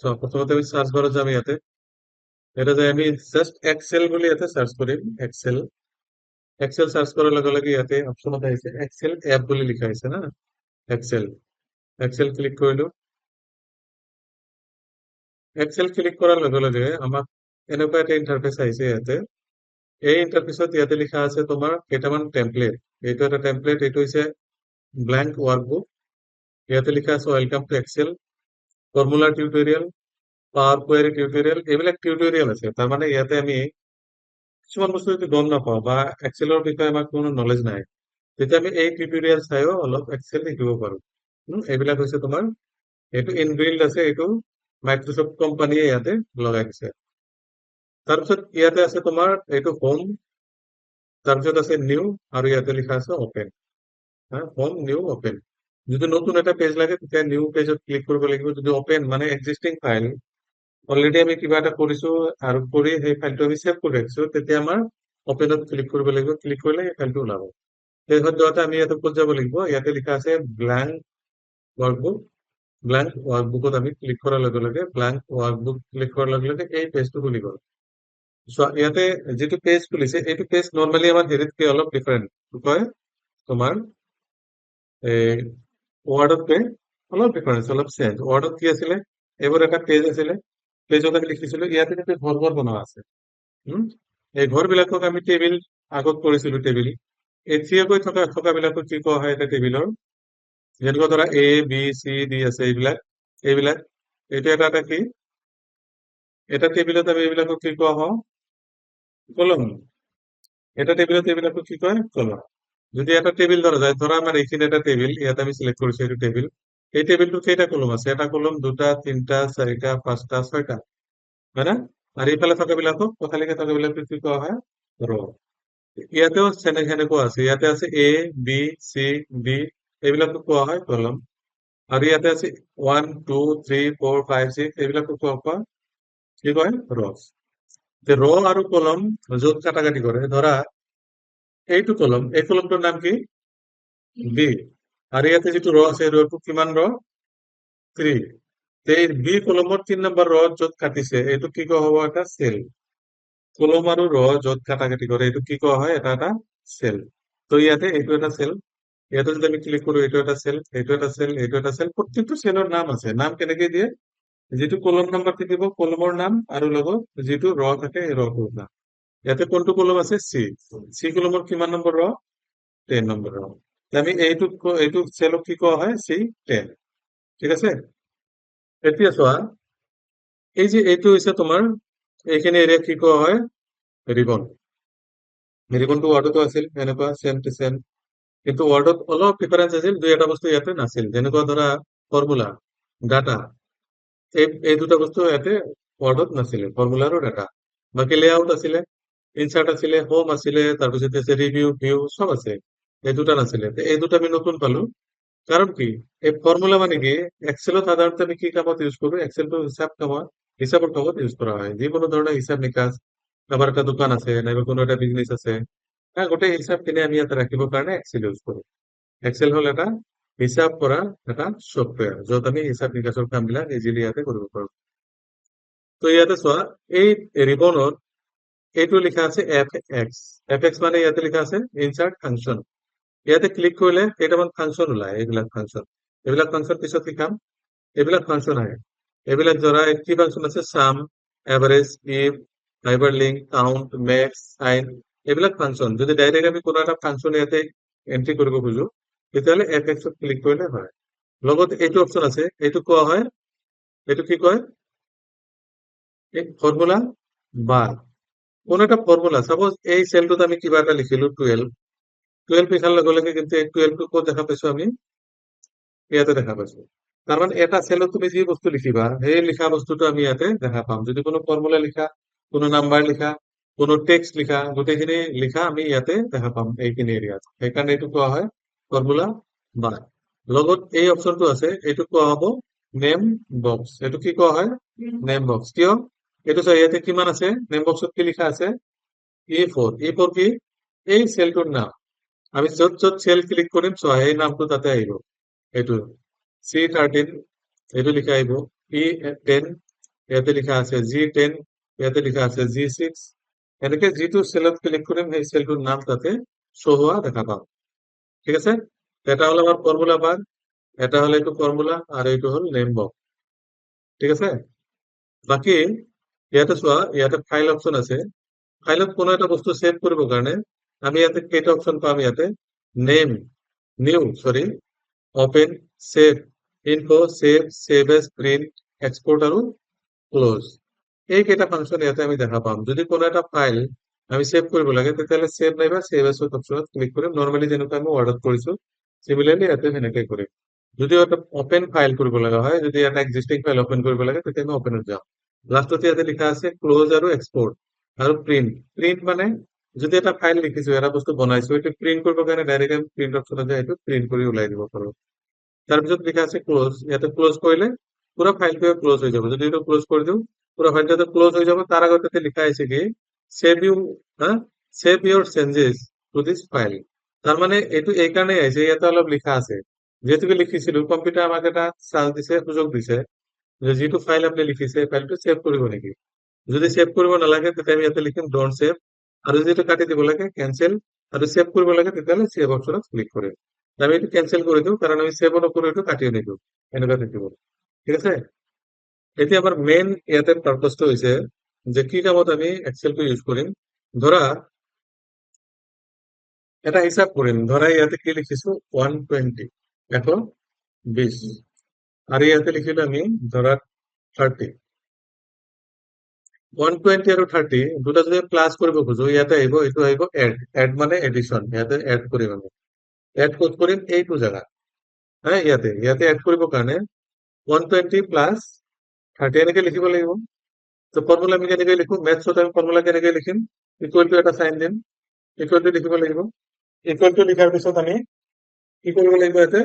প্ৰথমতে আমি চাৰ্চ বাৰত যাম ইয়াতে। এটা যে আমি জাষ্ট এক্সেল বুলি ইয়াতে চাৰ্চ কৰিম। এক্সেল এক্সেল চাৰ্চ কৰাৰ লগে লগে ইয়াতে অপশ্যনত আহিছে এক্সেল এপ বুলি লিখা হৈছে না। এক্সেল এক্সেল ক্লিক কৰিলো। এক্সেল ক্লিক কৰাৰ লগে লগে আমাক এনেকুৱা এটা ইণ্টাৰফেচ আহিছে ইয়াতে। এই ইণ্টাৰফেচত ইয়াতে লিখা আছে তোমাৰ কেইটামান টেমপ্লেট। এইটো এটা টেমপ্লেট, এইটো হৈছে ব্লেংক ৱৰ্কবুক। ইয়াতে লিখা আছে welcome to Excel, formula tutorial, power query tutorial, এইবিলাক টিউটৰিয়েল আছে। তাৰমানে ইয়াতে আমি কিছুমান বস্তু যদি গম নাপাওঁ বা এক্সেলৰ বিষয়ে আমাৰ কোনো নলেজ নাই, তেতিয়া আমি এই টিউটৰিয়েল চাইও অলপ এক্সেল শিকিব পাৰো। এইবিলাক হৈছে তোমাৰ, এইটো ইনবিল্ড আছে, এইটো মাইক্ৰচফ্ট কোম্পানীয়ে ইয়াতে লগাই দিছে। তাৰপিছত ইয়াতে আছে তোমাৰ এইটো হোম, তাৰপিছত আছে নিউ, আৰু ইয়াতে লিখা আছে ওপেন। Home, new, open. যদি নতুন এটা পেজ লাগে তেতিয়া নিউ পেজত ক্লিক কৰিব লাগিব। যদি ওপেন মানে এক্সিষ্টিং ফাইল, অলৰেডি আমি কিবা এটা কৰিছো আৰু কৰি সেই ফাইলটো আমি ছেভ কৰি ৰাখিছো, তেতিয়া আমাৰ ওপেনত ক্লিক কৰিব লাগিব। ক্লিক কৰিলে সেই ফাইলটো ওলাব। সেই সদ্যহতে আমি ইয়াতে ক'ত যাব লাগিব, ইয়াতে লিখা আছে ব্লেংক ৱৰ্কবুক। ব্লেংক ৱৰ্কবুকত আমি ক্লিক কৰাৰ লগে লগে, ব্লেংক ৱৰ্কবুক ক্লিক কৰাৰ লগে লগে এই পেজটো খুলি গ'ল। ইয়াতে যিটো পেজ খুলিছে, এইটো পেজ নৰ্মেলি আমাৰ হেৰিতকে অলপ ডিফাৰেণ্ট। কি কয় তোমাৰ ৱৰ্ডতকে অলপ ডিফাৰেন্স, অলপ চেঞ্জ। ৱৰ্ডত কি আছিলে, এইবোৰ এটা পেজ আছিলে, পেজত আমি লিখিছিলো। ইয়াতে কিন্তু ঘৰ বনোৱা আছে। এই ঘৰ বিলাকক আমি টেবিল আগত কৰিছিলো, টেবিল। এতিয়াকৈ থকা বিলাকক কি কোৱা হয় এটা টেবিলৰ, যেনেকুৱা ধৰা এ বি চি ডি আছে, এইবিলাক এইটো এটা কি, এটা টেবিলত আমি এইবিলাকক কি কোৱা হয়, কলম। এটা টেবিলত এইবিলাকক কি কয়, কলম। যদি এটা টেবিল ধৰা যায়, ধৰা আমাৰ এইখিনি এটা টেবিল, ইয়াত আমি চিলেক্ট কৰিছো এইটো টেবিল। এই টেবিলটো কেইটা কলম আছে, এটা কলম, দুটা, তিনটা, চাৰিটা, পাঁচটা, ছয়টা, হয় না? আৰু এইফালে থকা বিলাকক, পথালিকে থকা বিলাকক কি কোৱা হয়, ৰ। ইয়াতেও সেনেকুৱা আছে। ইয়াতে আছে এ বি চি ডি, এইবিলাকক কোৱা হয় কলম। আৰু ইয়াতে আছে 1 2 3 4 5 6, এইবিলাকক কোৱা কি কয়, ৰছ। ৰ আৰু কলম য'ত কাটাকাটি কৰে, ধৰা এইটো কলম, এই কলমটোৰ নাম কি, বি। আৰু ইয়াতে যিটো ৰ আছে, ৰটো কিমান ৰ, 3। এই বি কলমৰ 3 নম্বৰ ৰ য'ত কাটিছে, এইটো কি কোৱা হ'ব, এটা চেল। কলম আৰু ৰ য'ত কাটাকাটি কৰে, এইটো কি কোৱা হয়, এটা চেল। তো ইয়াতে এইটো এটা চেল। ইয়াতে যদি আমি ক্লিক কৰো, এইটো এটা চেল, এইটো এটা চেল, এইটো এটা চেল। প্ৰত্যেকটো চেলৰ নাম আছে। নাম কেনেকে দিয়ে, যিটো কলম নম্বৰ থাকিব, কলমৰ নাম, আৰু লগত যিটো ৰ থাকে, এই ৰটোৰ নাম। ইয়াতে কোনটো কলম আছে, চি। চি কলমৰ কিমান নম্বৰ ৰ, 10 নম্বৰ ৰ। আমি এইটো চেলক কি কোৱা হয়, চি 10। ঠিক আছে। এতিয়া চোৱা, এই যে এইটো হৈছে তোমাৰ, এইখিনি এৰিয়া কি কোৱা হয়, ৰিবন। ৰিবনটো ৱৰ্ডতো আছিল এনেকুৱা চেম টু চেম, কিন্তু ৱৰ্ডত অলপ ডিফাৰেন্স আছিল। দুই এটা বস্তু ইয়াতে নাছিল, যেনেকুৱা ধৰা ফৰ্মুলা, ডাটা, এই দুটা বস্তু ইয়াতে ৱৰ্ডত নাছিলে, ফৰ্মুলা আৰু ডাটা। বাকী লেআউট আছিলে, ইনচাৰ্ট আছিলে, হোম আছিলে, তাৰপিছত আছে ৰিভিউ, ভিউ, চব আছে। এই দুটা নাছিলে। এই দুটা আমি নতুন পালো। কাৰণ কি, এই ফৰ্মুলা মানে কি, এক্সেলত সাধাৰণতে আমি কি কামত ইউজ কৰো, এক্সেলটো হিচাপৰ কামত ইউজ কৰা হয়। যিকোনো ধৰণৰ হিচাপ নিকাচ, কাৰোবাৰ এটা দোকান আছে, নাইবা কোনো এটা বিজনেছ আছে, গোটেই হিচাপখিনি আমি ইয়াতে ৰাখিবৰ কাৰণে এক্সেল ইউজ কৰো। এক্সেল হ'ল এটা হিচাপ কৰা এটা ছফ্টৱেৰ, য'ত আমি হিচাপ নিকাচৰ কামবিলাক ইজিলি ইয়াতে কৰিব পাৰো। তো ইয়াতে চোৱা, এই ৰিবনত এইটো লিখা আছে এফ এক্স। এফ এক্স মানে ইয়াতে লিখা আছে ইনচাৰ্ট ফাংচন। ইয়াতে ক্লিক কৰিলে কেইটামান ফাংচন ওলায়। এইবিলাক ফাংচন পিছত শিকাম। এইবিলাক ফাংচন আহে। এইবিলাক ধৰা কি ফাংচন আছে, sum, average, if, hyperlink, count, max, sine, এইবিলাক ফাংচন। যদি ডাইৰেক্ট আমি কোনো এটা ফাংচন ইয়াতে এন্ট্ৰি কৰিব খোজো, তেতিয়াহ'লে এফ এক্সত ক্লিক কৰিলে হয়। লগত এইটো অপচন আছে, এইটো কোৱা হয়, এইটো কি কয়, ফৰ্মুলা বাৰ। কোন এটা ফৰ্মুলা, সাপোজ এই সেলটোত আমি কিবা এটা লিখিলো 12, 12 লিখাৰ লগে লগে কিন্তু এই 12 টো ক'ত দেখা পাইছো, আমি ইয়াতে দেখা পাইছো। তাৰ মানে এটা সেলত তুমি যি বস্তু লিখিবা, সেই লিখা বস্তুটো আমি ইয়াতে দেখা পাম। যদি কোনো ফৰ্মুলা লিখা, কোনো নাম্বাৰ লিখা, কোনো টেক্সট লিখা, গোটেইখিনি লিখা আমি ইয়াতে দেখা পাম এইখিনি এৰিয়াত। সেইকাৰণে এইটো কোৱা হয় ফৰ্মুলা বাৰ। লগত এই অপশনটো আছে, এইটো কোৱা হ'ব নেম বক্স। এইটো কি কোৱা হয়, নেম বক্স। কিয়, এইটো চাই ইয়াতে কিমান আছে, নেম বক্সত কি লিখা আছে, E4। E4 কি, এই সেলটোৰ নাম। আমি য'ত য'ত সেল ক্লিক কৰিম, চোৱা এই নামটো তাতে আহিব। এইটো C13, এইটো লিখা আহিব, E10, ইয়াতে লিখা আছে G10, ইয়াতে লিখা আছে G6। এনেকে যিটো চেলত ক্লিক কৰিম সেই চেলটোৰ নাম তাতে শ্ব' হোৱা দেখা পাম। ঠিক আছে, এটা হলো আমার ফর্মুলা বার, এটা হলো এইটো ফর্মুলা, আর এইটো হল নেম বক্স। ঠিক আছে, বাকি ইয়াতে চোৱা, ইয়াতে ফাইল অপশন আছে। ফাইলত কোনো এটা বস্তু সেভ কৰিবৰ কাৰণে আমি ইয়াতে কেইটা অপশন পাম? ইয়াতে name, new sorry, open, save, info, save, save as, print, export আৰু ক্লোজ। এই কেইটা ফাংচন ইয়াতে আমি দেখা পাম। যদি কোনো এটা ফাইল আমি সেভ কৰিব লাগে তেতিয়াহ'লে সেভ নাইবা সেভ এজ অপশনত ক্লিক কৰিম। নৰ্মেলি যেনেকৈ আমি ৱৰ্ডত কৰিছো সিমিলাৰলি ইয়াতে সেনেকৈ কৰিম। যদি এটা ওপেন ফাইল কৰিব লগা হয়, যদি এটা এক্সিস্টিং ফাইল ওপেন কৰিব লাগে তেতিয়া আমি ওপেনত যাম। লাষ্টত ইয়াতে লিখা আছে ক্লোজ আৰু এক্সপোৰ্ট আৰু প্রিন্ট। প্রিন্ট মানে যদি এটা ফাইল লিখিছো, এটা বস্তু বনাইছো, এইটো প্রিন্ট কৰিব কাৰণে ডাইৰেক্ট আমি প্ৰিন্ট অপশনত যাই এইটো প্ৰিন্ট কৰি ওলাই দিব পাৰো। তাৰপিছত লিখা আছে ক্লোজ, ইয়াতে ক্লোজ কৰিলে পুৰো ফাইলটো ক্লোজ হৈ যাব। যদি এইটো ক্লোজ কৰি দিওঁ পুরো ফাইলটা ক্লোজ হৈ যাব। তার আগতে লিখা আছে কি সেভ ইউ, হ্যাঁ, save your changes to this file. তার মানে এইটো এই কাৰণেই আহিছে, ইয়াতে অলপ লিখা আছে। যেহেতু লিখিছিলো কম্পিউটাৰ আমাক এটা চান্স দিছে, সুযোগ দিছে যে যিটো ফাইল আপনি লিখিছে এই ফাইলটো সেভ কৰিব নেকি। যদি সেভ কৰিব নালাগে তেতিয়া আমি ইয়াতে লিখিম ডন্ট সেভ, আৰু যদি এইটো কাটি দিব লাগে কেনসেল, আৰু সেভ কৰিব লাগে তেতিয়াহ'লে সেভ অপশনত ক্লিক কৰিম। আমি এইটো কেনসেল কৰি দিওঁ কাৰণ আমি সেভ নকৰো, এইটো কাটিও নিদিওঁ, এনেকুৱা থাকিব। ঠিক আছে, এতিয়া আমাৰ মেইন ইয়াতে পাৰপাসটো হৈছে যে কি কামত আমি এক্সেলটো ইউজ কৰিম। ধৰা এটা হিসাব কৰিম, ধৰা ইয়াতে কি লিখিছো 120, 120, আৰ ইয়াতে লিখিলো আমি ধৰা 30। 120 আৰু 30 দুটা যদি প্লাস কৰিব খোজো ইয়াতে আহিব, এইটো আহিব এড। এড মানে এডিশন, ইয়াতে এড কৰিম আমি। এড ক'ত কৰিম? এইটো জায়গা, হ্যাঁ, ইয়াতে ইয়াতে এড কৰিবৰ কাৰণে 120 প্লাস 30 এনেকে লিখিব লাগিব। তো ফৰ্মুলা আমি কেনেকৈ লিখো? মেথছত আমি ফৰ্মুলা কেনেকৈ লিখিম? ইকুৱেল টু এটা সাইন দিম, ইকুৱেল টু লিখিব লাগিব। ইকুৱেল টু লিখাৰ পিছত আমি কি কৰিব লাগিব? ইয়াতে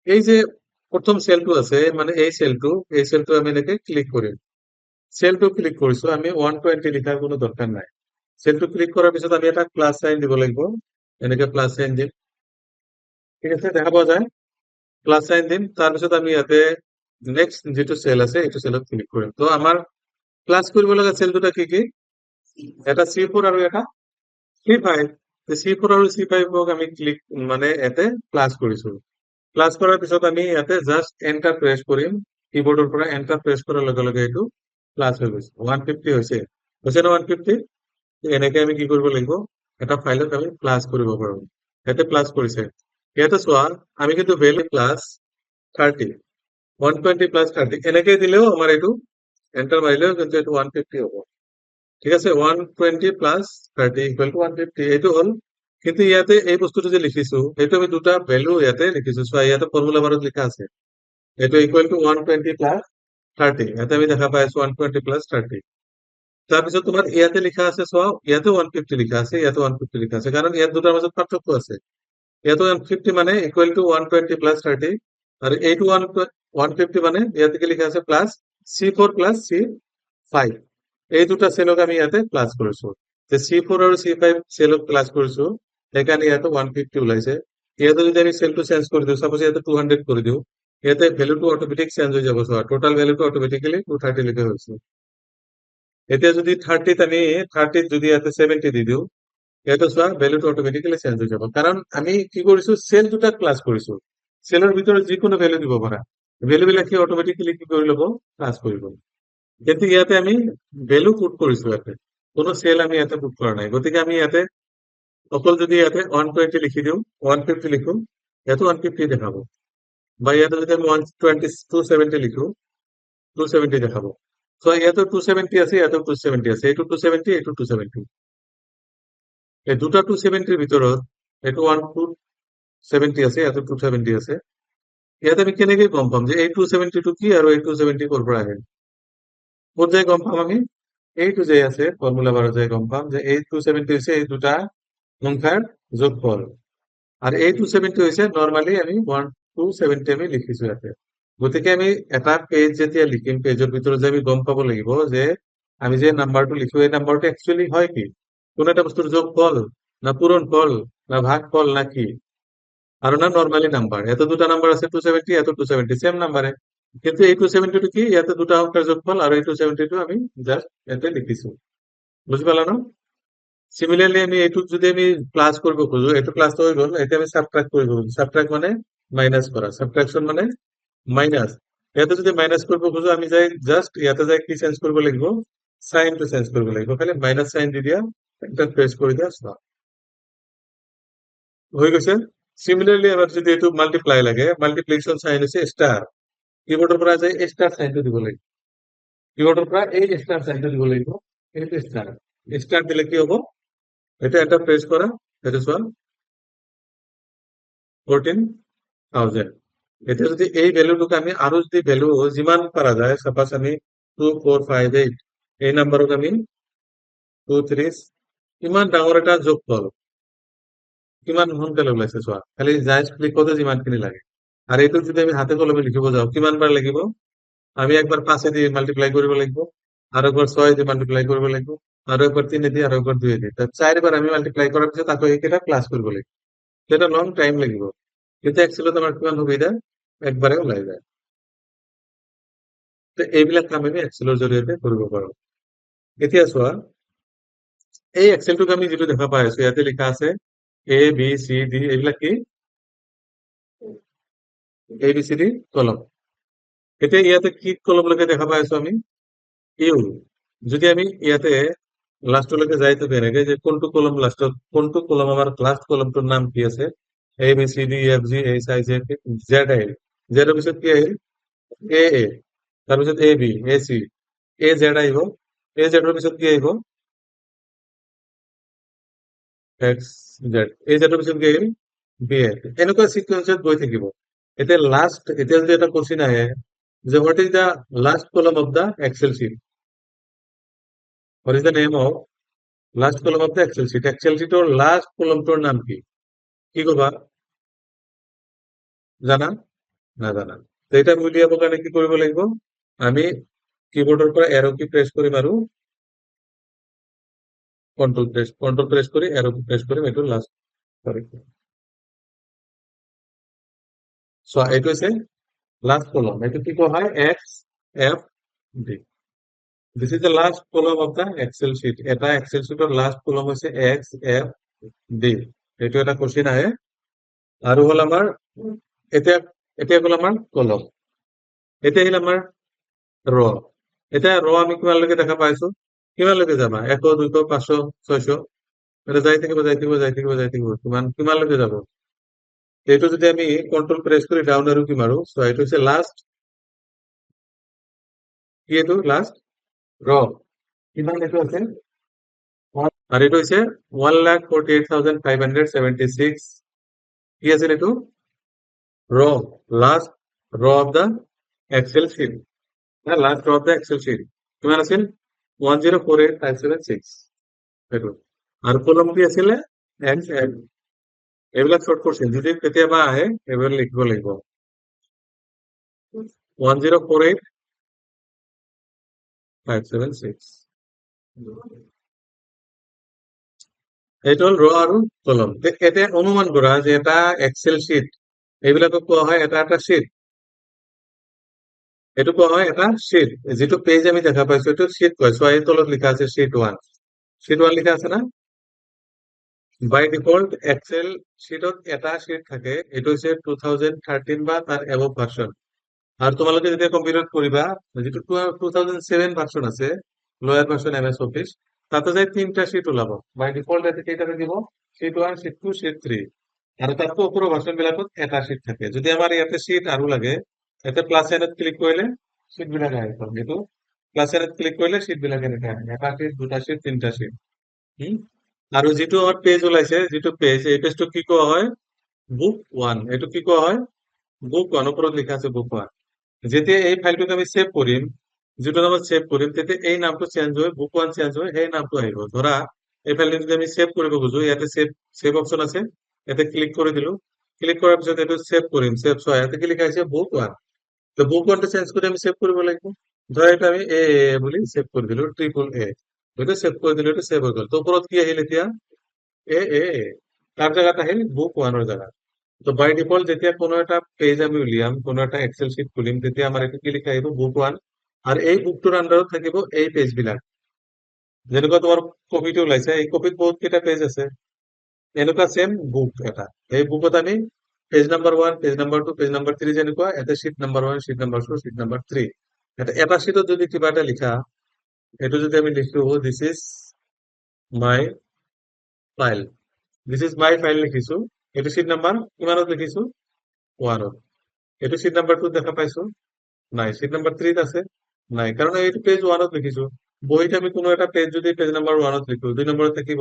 এই যে প্ৰথম সেলটো আছে, মানে এই সেলটো আমি এনেকে ক্লিক কৰিম। সেলটো ক্লিক কৰিছো, আমি 120 লিখাৰ কোনো দৰকাৰ নাই। সেলটো ক্লিক কৰাৰ পিছত আমি এটা প্লাস সাইন দিব লাগিব, এনেকে প্লাস সাইন দিম। ঠিক আছে, দেখা পোৱা যায় প্লাস সাইন দিম। তাৰপিছত আমি ইয়াতে নেক্সট যিটো সেল আছে এইটো সেলত ক্লিক কৰিম। তো আমাৰ প্লাস কৰিব লগা সেল দুটা কি কি? এটা C4 আৰু এটা C5। C4 আৰু C5ক আমি ক্লিক মানে ইয়াতে প্লাস কৰিছো। প্লাস কৰাৰ পিছত আমি ইয়াতে জাস্ট এন্টাৰ প্ৰেছ কৰিম। কিবোৰ্ডৰ পৰা এন্টাৰ প্ৰেছ কৰাৰ লগে লগে এইটো প্লাস হৈ গৈছে, 150 হৈছে। হৈছে না 150? এনেকে আমি কি কৰিব লাগিব? এটা ফাইলত আমি প্লাস কৰিব পাৰো। ইয়াতে প্লাস কৰিছে, ইয়াতে চোৱা আমি কিন্তু ভ্যালু প্লাস 30, 120 প্লাস 30 এনেকে দিলেও আমাৰ এইটো এন্টাৰ মাৰিলেও কিন্তু এইটো 150 হ'ব। ঠিক আছে, 120 প্লাস 30 ইকুয়াল টু 150 এইটো হ'ল। কিন্তু ইয়াতে এই বস্তুটো যে লিখিছো সেইটো আমি দুটা ভ্যালু ইয়াতে লিখিছো। চোৱা ইয়াতে ফৰ্মুলা বাৰত লিখা আছে এইটো ইকুয়াল টু 120 প্লাস 30, ইয়াতে আমি দেখা পাই আছো 120 প্লাস 30। তাৰপিছত তোমাৰ ইয়াতে লিখা আছে, চোৱা ইয়াতে 150 লিখা আছে, ইয়াতে 150 লিখা আছে, কাৰণ ইয়াত দুটাৰ মাজত পাৰ্থক্য আছে। ইয়াতে 150 মানে ইকুয়াল টু 120 প্লাস 30, আর এইটো 150 মানে ইয়াতে কি লিখা আছে প্লাস C4 প্লাস C5। এই দুটা সেলক আমি ইয়াতে প্লাস কৰিছো। যে C4 আৰু C5 সেলক প্লাস কৰিছো, সেইকাৰণে ইয়াতে 150 ওলাইছে। ইয়াতে যদি আমি সেলটো চেঞ্জ কৰি দিওঁ, সাপোজ ইয়াতে 200 কৰি দিওঁ, ইয়াতে ভ্যালুটো অটোমেটিক চেঞ্জ হৈ যাব। চোৱা টোটাল ভ্যালুটো অটোমেটিক্যালি 230 লিখা হৈছে। এতিয়া যদি 30 আমি 30 যদি ইয়াতে 70 দি দিওঁ, ইয়াতে চোৱা ভ্যালুটো অটোমেটিক্যালি চেঞ্জ হৈ যাব, কাৰণ আমি কি কৰিছো সেল দুটাক প্লাস কৰিছো। সেলৰ ভিতৰত যিকোনো ভ্যালু দিব পাৰা, ভ্যালু বিলাক কি অটোমেটিক্যালি কি কৰি ল'ব? প্লাস কৰিব। কিন্তু ইয়াতে আমি ভ্যালু পুট কৰিছো, ইয়াতে কোনো সেল আমি ইয়াতে পুট কৰা নাই। গতিকে আমি ইয়াতে অকল যদি ইয়াতে 120 লিখি দিওঁ, 150 লিখো, ইয়াতে 150 দেখাব। বা ইয়াতে যদি আমি 120 270 লিখো, 270 দেখাব। সো ইয়াতে 270 আছে, ইয়াতে 270 আছে, এইটো 270, এইটো 270। এই দুটা 270 ৰ ভিতৰত এইটো 270 আছে, ইয়াতে 270 আছে। ইয়াতে আমি কেনেকৈ গম পাম যে এই 270 টো কি আৰু এই 270 ক'ৰ পৰা আহিল? ক'ত যাই গম পাম আমি? এইটো যে আছে ফর্মুলা বাৰত যাই গম পাম যে এই 270 হৈছে এই দুটা সংখ্যাৰ যোগফল, আর এই 270 হৈছে নর্মালি আমি 270 আমি লিখিছো ইয়াতে। গতিকে আমি এটা পেজ যেতিয়া লিখিম, পেজৰ ভিতৰত যে আমি গম পাব লাগিব যে আমি যে নাম্বাৰটো লিখো এই নাম্বাৰটো একচুয়ালি হয় কি? কোন একটা বস্তুৰ যোগফল না পূরণফল না ভাগফল না কি? আর না নর্মালি নাম্বার। এত দুটা নাম্বার আছে 270, এত 270 সেম নাম্বারে। কিন্তু এই 272 কি ইয়াতে দুটা অংকের যোগফল আৰু এই 272 আমি জাস্ট ইয়াতে লিখিছো বুজি পালা ন সিমিলারলি আমি এইটুক যদি আমি প্লাস করব খুঁজো এইটো প্লাস তো হয়ে গেল এটা আমি সাবট্রাক্ট করব সাবট্রাক্ট মানে মাইনাস করা সাবট্রাকশন মানে মাইনাস ইয়াতে যদি মাইনাস করব খুঁজো আমি যাই জাস্ট ইয়াতে যাই কি চেঞ্জ করব লিখবো সাইন টু চেঞ্জ করব লিখবো খালি মাইনাস সাইন দি দিয়া একটা প্রেস করে দিয়া stop। হয়ে গেছে সিমিলারলি এবার যদি এইটো মাল্টিপ্লাই লাগে মাল্টিপ্লিকেশন সাইন হচ্ছে স্টার কিবোর্ডের পৰা যাই স্টাৰ সাইনটো দিব লাগিব কিবোৰ্ডেৰ পৰা এই স্টাৰ সাইনটো দিব লাগিব এইটো স্টাৰ স্টাৰ দিলে কি হ'ব এটা এটা প্ৰেস কৰা এটা চোৱা 14,000 এতিয়া যদি এই ভ্যালুটোক আমি আৰু যদি ভ্যালু যিমান পাৰা যায় সাপোজ আমি 2458 এই নাম্বাৰক আমি 23 ইমান ডাঙৰ এটা যোগফল কিমান সোনকালে ওলাইছে চোৱা খালি জাস্ট ক্লিক কৰোঁতে যিমানখিনি লাগে আৰু এইটো যদি আমি হাতে কলমে লিখিব যাওঁ কিমান বাৰ লাগিব আমি একবাৰ 5 দিয়ে মাল্টিপ্লাই কৰিব লাগিব আৰু একবাৰ 6 দিয়ে মাল্টিপ্লাই কৰিব লাগিব আৰু একবাৰ 3 দিয়ে আৰু একবাৰ 2 দিয়ে তাত 4 বাৰ আমি মাল্টিপ্লাই কৰাৰ পিছত আকৌ এইকেইটা প্লাস কৰিব লাগিব এটা লং টাইম লাগিব কিন্তু এক্সেলত আমাৰ কিমান সুবিধা একবাৰে ওলাই যায় তো এইবিলাক কাম আমি এক্সেলৰ জৰিয়তে কৰিব পাৰো এতিয়া চোৱা এই এক্সেলটোক আমি যেটো দেখা পাই আছো ইয়াতে লিখা আছে এ বি সি ডি এইবিলাক কি এ বি সি ডি কলম এতিয়া ইয়াতে কি কলমলৈকে দেখা পাই আছো আমি ইউ যদি আমি ইয়াতে লাস্টলৈকে যাই তো কেনেকে যে কোনটো কলম লাস্টত কোনটো কলম আমাৰ লাস্ট কলমটোৰ নাম কি আছে A B C D F G H I J Z আহিল জেডৰ পিছত কি আহিল এ তাৰপিছত A B A C A Z আহিব এ জেডৰ পিছত কি আহিব এক্স জেড এ জেডৰ পিছত কি আহিল বি এ এনেকুৱা সিকুৱেন্সত গৈ থাকিব এতিয়া লাস্ট এতিয়া যদি এটা কোশ্চিন আহে যে what is the last column of the Excel sheet what is the name of last column of the Excel sheet Excel শিটৰ লাস্ট কলমটোৰ নাম কি কি কবা জানা নাজানা তো এটা উলিয়াবৰ কাৰণে কি কৰিব লাগিব আমি কিবোৰ্ডেৰ পৰা এৰো কি প্ৰেস কৰিম আৰু কন্ট্ৰোল প্ৰেস কৰি এৰো কি প্ৰেস কৰিম এইটো লাস্ট সৰি সো এইটো হৈছে লাস্ট কলম এইটো কি কোৱা হয় x F D this is the last column of the Excel sheet এটা এক্সেল শিটৰ লাস্ট কলম হৈছে এক্স এফ ডি এইটো এটা কোশ্চিন আহে আৰু হল আমাৰ এতিয়া এতিয়া হল আমাৰ কলম এতিয়া আহিল আমাৰ ৰ এতিয়া ৰ আমি কিমানলৈকে দেখা পাইছো কিমানলৈকে যাবা 100 200 500 600 এটা যাই থাকিব যাই থাকিব যাই থাকিব যাই থাকিব কিমানলৈকে যাব এইটো যদি আমি কন্ট্রোল প্রেস কৰি ডাউন আৰু কি মাৰো সো এইটো হৈছে লাস্ট কি এইটো লাস্ট ৰ কিমান এইটো আছে আৰু এইটো হৈছে 1,48,576 কি আছিল এইটো ৰ লাস্ট ৰ অফ দা এক্সেল শিট হ্যাঁ লাস্ট র অফ দা এক্সেল শিট কিমান আছিল 1,04,8,576 এইটো আৰু কলম কি আছিলে এক্স এফ এইবিলাক শর্ট কোশ্চেন যদি কেতিয়াবা আহে এইবিলাক লিখিব লাগিব 1,04,8,576 এইটো হ'ল ৰ আৰু কলম এতিয়া অনুমান কৰা যে এটা এক্সেল শিট এইবিলাকক কোৱা হয় এটা এটা শিট এইটো কোৱা হয় এটা শিট যেটো পেজ আমি দেখা পাইছো এইটো শিট কয় সো এই তলত লিখা আছে শিট 1 লিখা আছে না বাই ডিফল্ট এক্সেল শিটত এটা শিট থাকে এইটো হৈছে 2013 বা তাৰ এবভ ভাৰ্সন আৰু তোমালোকে যেতিয়া কম্পিউটাৰত কৰিবা যেটো 2007 ভাৰ্সন আছে লোয়ার ভার্সন এমএস অফিস তাতে যাই তিনটা শিট ওলাব বাই ডিফল্ট এতে কেইটা থাকিব শিট 1 শিট 2 শিট 3 আৰু তাতকৈ ওপৰৰ ভাৰ্সন বিলাকত এটা শিট থাকে যদি আমাৰ ইয়াতে শিট আৰু লাগে ইয়াতে প্লাস এনত ক্লিক কৰিলে শিট বিলাক আহে এইটো প্লাস এনত ক্লিক কৰিলে শিট বিলাক এনেকে আহে এটা শিট দুটা শিট তিনটা শিট আৰু যেটো আমাৰ পেজ ওলাইছে যেটো পেজ এই পেজটো কি কোৱা হয় বুক 1 এইটো কি কোৱা হয় বুক 1 ওপৰত লিখা আছে বুক 1 যেতিয়া এই ফাইলটোক আমি সেভ কৰিম যেটো নামত সেভ কৰিম তেতিয়া এই নামটো চেঞ্জ হৈ বুক 1 চেঞ্জ হৈ সেই নামটো আহিব ধৰা এই ফাইলটো যদি আমি সেভ কৰিব খুজো ইয়াতে সেভ অপচন আছে ইয়াতে ক্লিক কৰি দিলো ক্লিক কৰাৰ পিছত এইটো সেভ কৰিম সেভ সহায় ইয়াতে কি লিখা আছে বুক 1 তো বুক 1 টো চেঞ্জ কৰি আমি সেভ কৰিব লাগিব ধৰা এটা আমি এ বুলি সেভ কৰি দিলো ট্ৰিপল এ এটা সেভ কৰি দিলো এটা সেভ হৈ গ'ল তো ওপৰত কি আহিল এতিয়া এ এ তাৰ জায়গাত আহিল বুক 1 ৰ জায়গাত তো বাই ডিফল্ট যেতিয়া কোনো এটা পেজ আমি উলিয়াম, কোনো এটা এক্সেল শিট খুলিম, তেতিয়া আমাৰ এইটো কি লিখা আহিব, বুক ওৱান। আৰু এই বুকটোৰ আন্ডাৰত থাকিব এই পেজ বিলাক। যেনেকুৱা তোমাৰ কপিটো ওলাইছে, এই কপিত বহুত কেইটা পেজ আছে, এনেকুৱা সেম বুক এটা। এই বুকত আমি page number one, page number two, page number three, যেনেকুৱা এটা sheet number one, sheet number two, sheet number three. এটা শিটত যদি কিবা এটা লিখা, এইটো যদি আমি লিখো this is my file, this is my file লিখিছো, এইটো শিট নাম্বাৰ কিমানত লিখিছো, ওৱানত। এইটো শিট নাম্বাৰ টু দেখা পাইছো, নাই। শিট নাম্বাৰ থ্ৰীত আছে, নাই, কাৰণ এইটো পেজ ওৱানত লিখিছো। বহিত আমি কোনো এটা পেজ যদি পেজ নাম্বাৰ ওৱানত লিখো, 2 নম্বৰত থাকিব,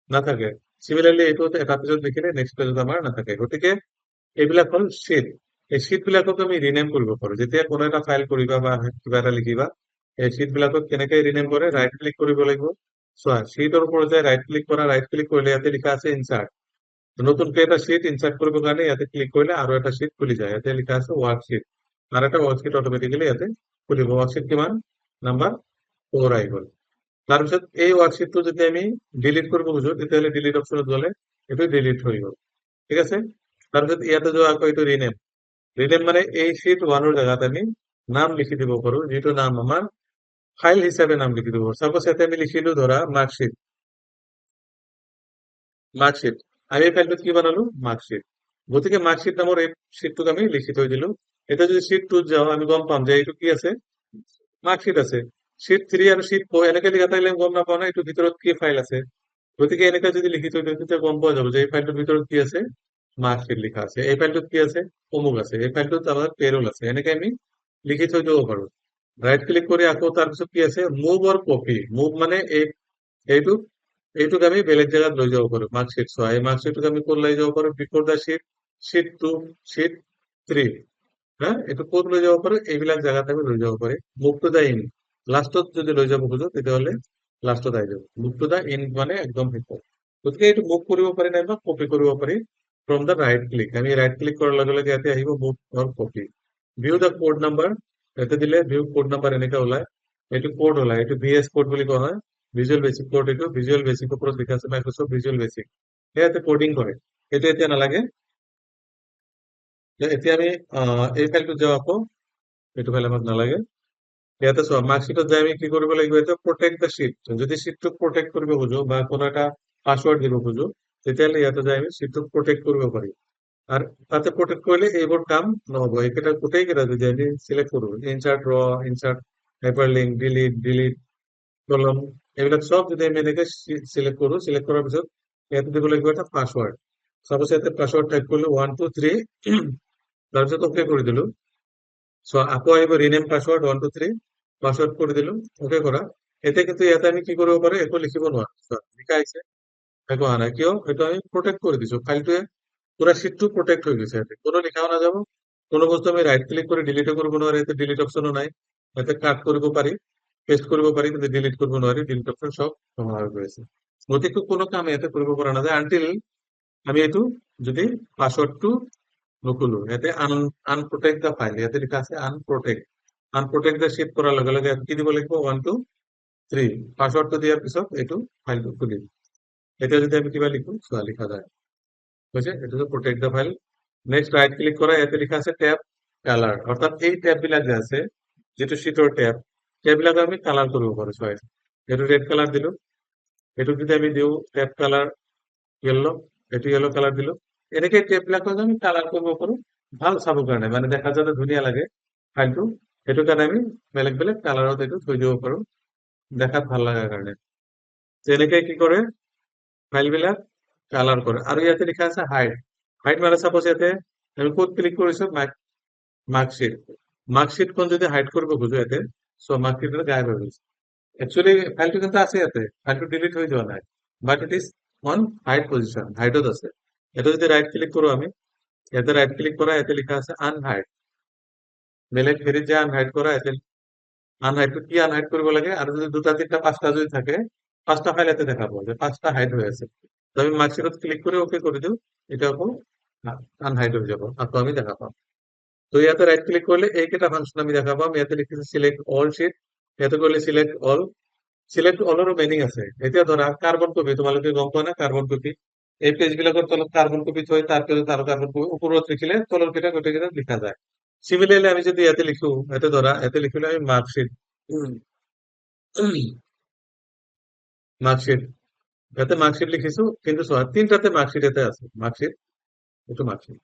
নাথাকে। চিমিলাৰলি এইটো এটা পেজত লিখিলে নেক্সট পেজত আমাৰ নাথাকে। গতিকে এইবিলাক হ'ল শ্বিট। এই শ্বিট বিলাকক আমি ৰিনেম কৰিব পাৰো। যেতিয়া কোনো এটা ফাইল কৰিবা বা কিবা এটা লিখিবা, এই শ্বিট বিলাকক কেনেকে ৰিনেম কৰে, ৰাইট ক্লিক কৰিব লাগিব। চোৱা, শ্বিটৰ ওপৰত যে ৰাইট ক্লিক কৰা, ৰাইট ক্লিক কৰিলে ইয়াতে লিখা আছে ইনচাৰ্ট। নতুনকে এটা শ্বিট ইনচাৰ্ট কৰিবৰ কাৰণে ইয়াতে ক্লিক কৰিলে আৰু এটা শ্বিট খুলি যায়। ইয়াতে লিখা আছে ৱৰ্কশ্বিট, আৰু এটা ৱৰ্কশ্বিট অট'মেটিকেলি ইয়াতে খুলিব। ৱৰ্কশ্বিট কিমান, নাম্বাৰ 4 আহি গ'ল। তাৰপিছত এই ৱৰ্কশ্বিটটো যদি আমি ডিলিট কৰিব খুজো, তেতিয়াহ'লে ডিলিট অপশ্যনত গ'লে এইটো ডিলিট হৈ গ'ল। ঠিক আছে। তাৰপিছত ইয়াতে যোৱা আকৌ এইটো ৰিনেম। ৰিনেম মানে এই শ্বিট ওৱানৰ জেগাত আমি নাম লিখি দিব পাৰো, যিটো নাম আমাৰ ফাইল হিচাপে নাম লিখি দিব পাৰো। চাপোজ ইয়াতে আমি লিখিলো ধৰা মাৰ্কশ্বিট, মাৰ্কশ্বিট। আমি এই ফাইলটোত কি বনালো, মাৰ্কশ্বিট। গতিকে মাৰ্কশ্বিট নামৰ এই শ্বিটটোক আমি লিখি থৈ দিলো। এতিয়া যদি শ্বিট টুত যাওঁ, আমি গম পাম যে এইটো কি আছে, মাৰ্কশ্বিট আছে। শ্বিট থ্ৰী আৰু শ্বিট ফ'ৰ এনেকে লিখা থাকিলে আমি গম নাপাওঁ না এইটোৰ ভিতৰত কি ফাইল আছে। গতিকে এনেকে যদি লিখি থৈ দিওঁ, তেতিয়া গম পোৱা যাব যে এই ফাইলটোৰ ভিতৰত কি আছে, মাৰ্কশ্বিট লিখা আছে। এই ফাইলটোত কি আছে, অমুক আছে। এই ফাইলটোত আমাৰ পেৰোল আছে। এনেকে আমি লিখি থৈ দিব পাৰো। ৰাইট ক্লিক কৰি আকৌ তাৰপিছত কি আছে, মুভ অৰ কপি। মুভ মানে এইটোক এইটোক আমি বেলেগ জেগাত লৈ যাব পাৰো। মাৰ্কশ্বিট চোৱা, এই মাৰ্কশ্বিটটোক আমি ক'ত লৈ যাব পাৰো, before the sheet, sheet two, sheet three. হ্যাঁ, এইটো ক'ত লৈ যাব পাৰো, এইবিলাক জেগাত আমি লৈ যাব পাৰি। মুভ টু দা ইন, লাষ্টত যদি লৈ যাব খোজো, তেতিয়াহ'লে লাষ্টত আহি যাব। মুভ টু দা ইন মানে একদম শেষত। গতিকে এইটো মুভ কৰিব পাৰি নাইবা কপি কৰিব পাৰি ফ্ৰম দা ৰাইট ক্লিক। আমি ৰাইট ক্লিক কৰাৰ লগে লগে ইয়াতে আহিব মুভ অৰ কপি। ভিউ দা কোড নাম্বাৰ, ইয়াতে দিলে ভিউ কোড নাম্বাৰ এনেকে ওলায়। এইটো কোড ওলায়, এইটো ভিএছ কোড বুলি কোৱা হয়। Visual basic code. এইটো ভিজুৱেল বেচিক ওপৰত লিখা আছে মাইক্ৰ'ছফ্ট ভিজুৱেল বেচিক, ইয়াতে কোডিং কৰে। এইটো এতিয়া নালাগে। এতিয়া আমি এই ফাইলটোত যাওঁ আকৌ, এইটো ফাইল আমাক নালাগে। ইয়াতে চোৱা, মাৰ্কশ্বিটত যাই আমি কি কৰিব লাগিব, এতিয়া প্ৰটেক্ট দ্য শ্বিট। যদি শ্বিটটোক প্ৰটেক্ট কৰিব খোজো বা কোনো এটা পাছৱৰ্ড দিব খোজো, তেতিয়াহ'লে ইয়াতে যাই আমি শ্বিটটোক প্ৰটেক্ট কৰিব পাৰিম। আৰ তাতে প্ৰোটেক্ট কৰলে এইবোৰ কাম নহব। এইকেইটা গোটেইকেইটা যদি আমি সিলেক্ট কৰো, ইনচাৰ্ট ৰ, ইনচাৰ্ট হাইপাৰলিংক, ডিলিট, ডিলিট কলম, এইবিলাক সব যদি আমি এনেকে সিলেক্ট কৰো, সিলেক্ট কৰাৰ পিছত ইয়াতে দিব লাগিব এটা পাসওয়াৰ্ড। সাপোজ ইয়াতে পাসওয়াৰ্ড টাইপ কৰলো 1 2 3, তাৰপিছত ওকে কৰি দিলো। সো আকৌ আহিব ৰিনেম পাসওয়াৰ্ড 1 2 3, পাসওয়াৰ্ড কৰে দিলো, ওকে কৰা। এতে কিন্তু ইয়াতে আমি কি কৰিব পাৰো, একো লিখিব নোৱাৰো। চোৱা, লিখা আহিছে, একো অহা নাই। কিয়, সেইটো আমি প্ৰটেক্ট কৰি দিছো। ফাইলটোৱে পুরা শীটটো প্রোটেক্ট হয়ে গেছে। এতে কোনো লেখাও না যাব, কোনো বস্তু আমি রাইট ক্লিক করে ডিলিটও করব নোৱাৰি। এতে ডিলিট অপশনও নাই। এতে কাট কৰিব পাৰি, পেস্ট কৰিব পাৰি, কিন্তু ডিলিট কৰিব নোৱাৰি। ডিলিট অপশন সব নোহোৱা হৈ গৈছে। গতিকে কোনো কাম ইয়াতে কৰিব পৰা নাযায় আনটিল আমি এইটো যদি পাসওয়াৰ্ডটো নুখুলো। ইয়াতে আনপ্ৰটেক্ট দা ফাইল, ইয়াতে লিখা আছে আনপ্ৰটেক্ট। আনপ্ৰটেক্ট দা শীট কৰাৰ লগে লগে কি দিব লাগিব, 1 2 3, পাসওয়াৰ্ডটো দিয়াৰ পিছত এইটো ফাইলটো খুলিম। এতিয়া যদি আমি কিবা লিখো, চোৱা লিখা যায়, বুঝছে, এটা হচ্ছে প্রোটেক্ট দা ফাইল। নেক্সট রাইট ক্লিক করা, এতে লেখা আছে ট্যাব কালার। অর্থাৎ এই ট্যাব বিলাক যে আছে, যেটো শীটৰ ট্যাব বিলাক আমি কালাৰ কৰিব পাৰো। চোৱা, এইটো রেড কালার দিলো, এইটো যদি আমি দিও ট্যাব কালার ইয়েলো, এইটো ইয়েলো কালার দিলো। এনেকে ট্যাব বিলাকক আমি কালার কৰিব পাৰো ভাল চাবৰ কাৰণে, মানে দেখা যাতে ধুনীয়া লাগে ফাইলটো। সেইটো কাৰণে আমি বেলেগ বেলেগ কালাৰত এইটো থৈ দিব পাৰো দেখাত ভাল লগাৰ কাৰণে। এনেকে কি কৰে, ফাইল বিলাক কালার করে। আর ইয়াতে লেখা আছে হাইড। হাইড মানে সাপোজ ইয়াতে আমি কোড ক্লিক করেছো, মার্কশিট। মার্কশিটখন যদি হাইড করবো খুঁজো ইয়াতে, সো মার্কশিটটা গায়েব হয়ে গেছে। অ্যাকচুয়ালি ফাইলটো কিন্তু আছে ইয়াতে, ফাইলটো ডিলিট হয়ে যাওয়া নাই, but it is on hide position, হাইডত আছে। এটা যদি রাইট ক্লিক করো আমি, এতে রাইট ক্লিক করা, এতে লেখা আছে আনহাইড। বেলেগ হেৰিত যে আনহাইড কৰা, এতে আনহাইডটো কি আনহাইড কৰিব লাগে, আর যদি 2টা 3টা 5টা যদি থাকে, 5টা ফাইল এতে দেখাবো যে 5টা হাইড হয়ে আছে। তো আমি মার্কশিটত ক্লিক করে ওকে করে দিও, এটা আকৌ আনহাইড হয়ে যাব, আকৌ আমি দেখা পাম। তো ইয়াতে রাইট ক্লিক করলে এইকেইটা ফাংশন আমি দেখা পাম। ইয়াতে লিখিছে সিলেক্ট অল শিট, ইয়াতে করলে সিলেক্ট অল। সিলেক্ট অলৰো মিনিং আছে। এতিয়া ধৰা কাৰ্বন কপি, তোমালোকে গম পোৱা না কাৰ্বন কপি, এই পেজ বিলাকৰ তলত কাৰ্বন কপি থৈ তাৰ পিছত আৰু কাৰ্বন কপি ওপৰত লিখিলে তলৰ কেইটা গোটেইকেইটা লিখা যায়। সিমিলাৰলি আমি যদি ইয়াতে লিখো, ইয়াতে ধৰা ইয়াতে লিখিলে আমি মাৰ্কশিট, মাৰ্কশিট, ইয়াতে মাৰ্কশিট লিখিছো, কিন্তু চোৱা তিনটাতে মার্কশিট ইয়াতে আছে, মার্কশিট, এইটো মার্কশিট,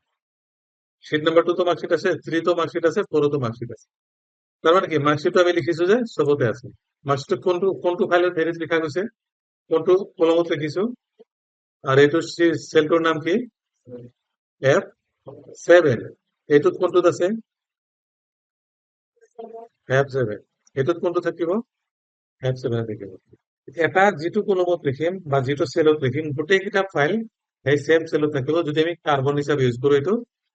শিট নাম্বার 2 তো মার্কশিট আছে, 3 তো মার্কশিট আছে, 4 তো মার্কশিট আছে। তার মানে কি মার্কশিট আমি লিখিছো যে সবতে আছে। মার্কশিট কোনটো কোনটো ফাইলত হেৰিত লিখা গৈছে, কোনটো কলমত লিখিছো, আৰ এইটো সেলটোৰ নাম কি, F7, এইটোত কোনটোত আছে, F7, এইটোত কোনটো থাকিব, F7 থাকিব। এটা যিটো কলমত লিখিম বা যিটো সেলত লিখিম গোটেইকেইটা ফাইল সেই সেম সেলত থাকিব। যদি আমি কার্বন হিসাবে ইউজ কৰো, এইটো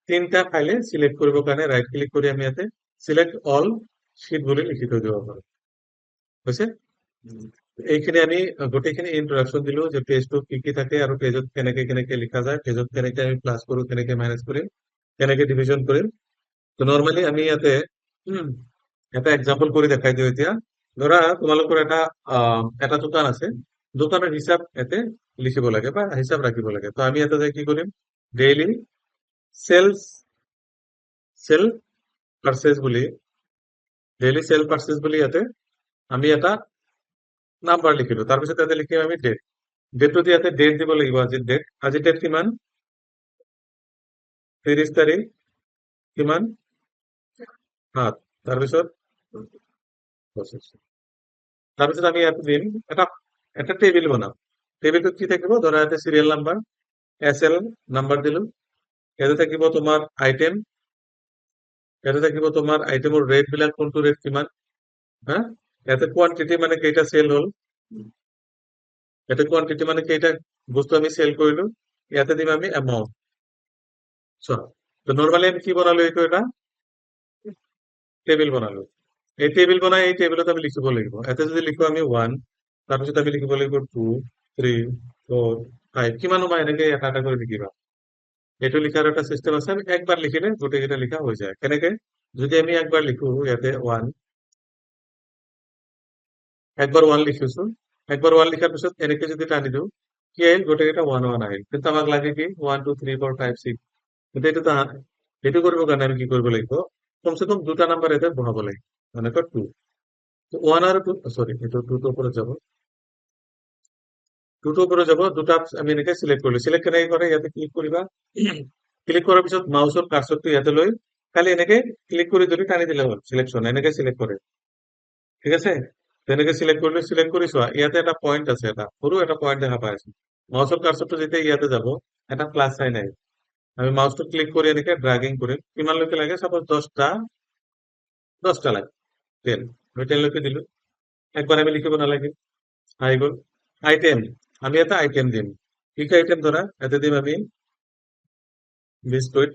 তিনটা ফাইলে সিলেক্ট কৰিবৰ কাৰণে ৰাইট ক্লিক কৰি আমি ইয়াতে সিলেক্ট অল শীট বুলি লিখি থৈ দিব পাৰো। হৈছে? এইখিনি আমি গোটেইখিনি ইন্ট্ৰডাকশন দিলো যে পেজটো কি কি থাকে আৰু পেজত কেনেকে কেনেকে লিখা যায়, পেজত কেনেকে আমি প্লাস কৰো, কেনেকে মাইনাস কৰিম, কেনেকে ডিভিজন কৰিম। তো নৰ্মালি আমি ইয়াতে এটা এক্সাম্পল কৰি দেখাই দিওঁ এতিয়া। ধৰা তোমালোকৰ এটা দোকান আছে, দোকানৰ হিচাপ ইয়াতে লিখিব লাগে বা হিচাপ ৰাখিব লাগে। তো আমি ইয়াতে যাই কি কৰিম, ডেইলি সেলস সেল পাৰচেজ বুলি, ডেইলি সেল পাৰচেজ বুলি ইয়াতে আমি এটা নাম্বাৰ লিখিলো। তাৰপিছত ইয়াতে লিখিম আমি ডেট, ডেটটো ইয়াতে ডেট দিব লাগিব, আজিৰ ডেট, আজিৰ ডেট কিমান, 30 তাৰিখ কিমান 7, তাৰপিছত 25, তাৰপিছত আমি ইয়াতে দিম এটা একটা টেবিল বনাম। টেবিলটোত কি থাকিব, ধৰা ইয়াতে সিৰিয়াল নাম্বাৰ, SL নাম্বাৰ দিলো, ইয়াতে থাকিব তোমাৰ আইটেম, ইয়াতে থাকিব তোমাৰ আইটেমৰ ৰেট বিলাক, কোনটো ৰেট কিমান, হ্যাঁ, ইয়াতে কোয়ান্টিটি মানে কেইটা সেল হল, ইয়াতে কোয়ান্টিটি মানে কেইটা বস্তু আমি সেল কৰিলো, ইয়াতে দিম আমি অ্যামাউন্ট। চোৱা, তো নর্মালি আমি কি বনালো, এইটো এটা টেবিল বনালো। এই টেবিল বনাই এই টেবিলত আমি লিখিব লাগিব। ইয়াতে যদি লিখো আমি 1, তাৰপিছত আমি লিখিব লাগিব 2, 3, 4, 5, কিমান সময় এনেকে এটা এটা করে লিখিবা। এইটো লিখার একটা সিস্টেম আছে, আমি একবার লিখিলে গোটেইকেইটা লিখা হৈ যায়। কেনেকে, যদি আমি একবার লিখো ইয়াতে 1, একবার 1 লিখিছো, একবার 1 লিখার পিছত এনেকে যদি টানি দিওঁ কি আহিল, গোটেইকেইটা 1 1 আহিল। কিন্তু আমাক লাগে কি 1 2 3 4 5 6, কিন্তু এইটো কৰিবৰ কাৰণে আমি কি কৰিব লাগিব, কমসে কম দুটা নাম্বার এতে বহাব লাগিব, মানে 2, তো 1 আর 2, সরি এটা 2 তো উপরে যাব, 2 তো উপরে যাব, দুটা আমি এনেকে সিলেক্ট কৰিলো। সিলেক্ট কেনেকে কৰে, ইয়াতে ক্লিক কৰিবা, ক্লিক কৰাৰ পিছত মাউসৰ কাৰ্সৰটো ইয়াতে লৈ খালি এনেকে ক্লিক কৰি ধৰি টানি দিলে হ'ল, সিলেকশন এনেকে সিলেক্ট কৰে, ঠিক আছে। তো এনেকে সিলেক্ট কৰিলে, সিলেক্ট কৰি চোৱা ইয়াতে এটা পয়েন্ট আছে, এটা সৰু এটা পয়েন্ট দেখা পাই আছো। মাউসৰ কাৰ্সৰটো যেতিয়া ইয়াতে যাব এটা প্লাস সাইন আহিব, আমি মাউসটো ক্লিক কৰি এনেকে ড্ৰাগিং কৰিম, কিমানলৈকে লাগে, সাপোজ 10টা লাগে, 10, আমি 10 লৈকে দিলো। একবার আমি লিখিব নালাগে, আহি গ'ল। আইটেম, আমি এটা আইটেম দিম, কি কি আইটেম, ধৰা ইয়াতে দিম আমি বিস্কুট,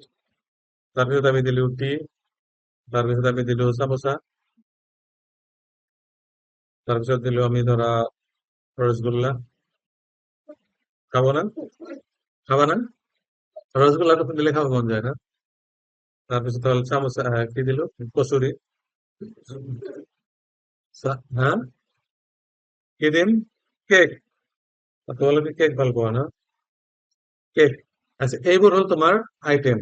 তাৰপিছত আমি দিলো টি, তাৰপিছত আমি দিলো সামোসা, তাৰপিছত দিলো আমি ধৰা ৰসগোল্লা, খাবো না, খাবা না, ৰসগোল্লাটা তো দিলে খাবো মন যায় না। তাৰপিছত হল সামোসা, কি দিলো, কচুৰি, হ্যাঁ, কি দিম, কেক, তোমালোকে কেক ভাল পোৱা না, কেক। আচ্ছা, এইবোৰ হল তোমার আইটেম।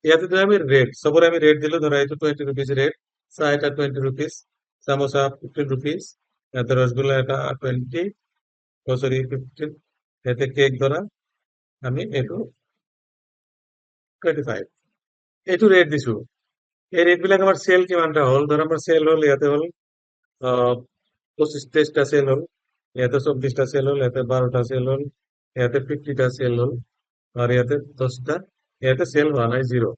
ইয়াতে যদি আমি রেট, সবরে আমি রেট দিলে, ধরা এটা 20 রুপিস রেট, চা এটা 20 রুপিস, সামোসা 15 রুপিস, এতে রসগোল্লা এটা 20, কচুরি 15, এতে কেক ধরা আমি এইটো 25, এইটো রেট দিছো। এই রেট বিলাক আমার সেল কিমানটা হল, ধর আমার সেল হল ইয়াতে হল 25-23টা সেল হল, ইয়াতে 24টা সেল হল, ইয়াতে 12টা সেল হল, ইয়াতে 50টা সেল হল, আর ইয়াতে 10টা, ইয়াতে সেল হওয়া নাই 0,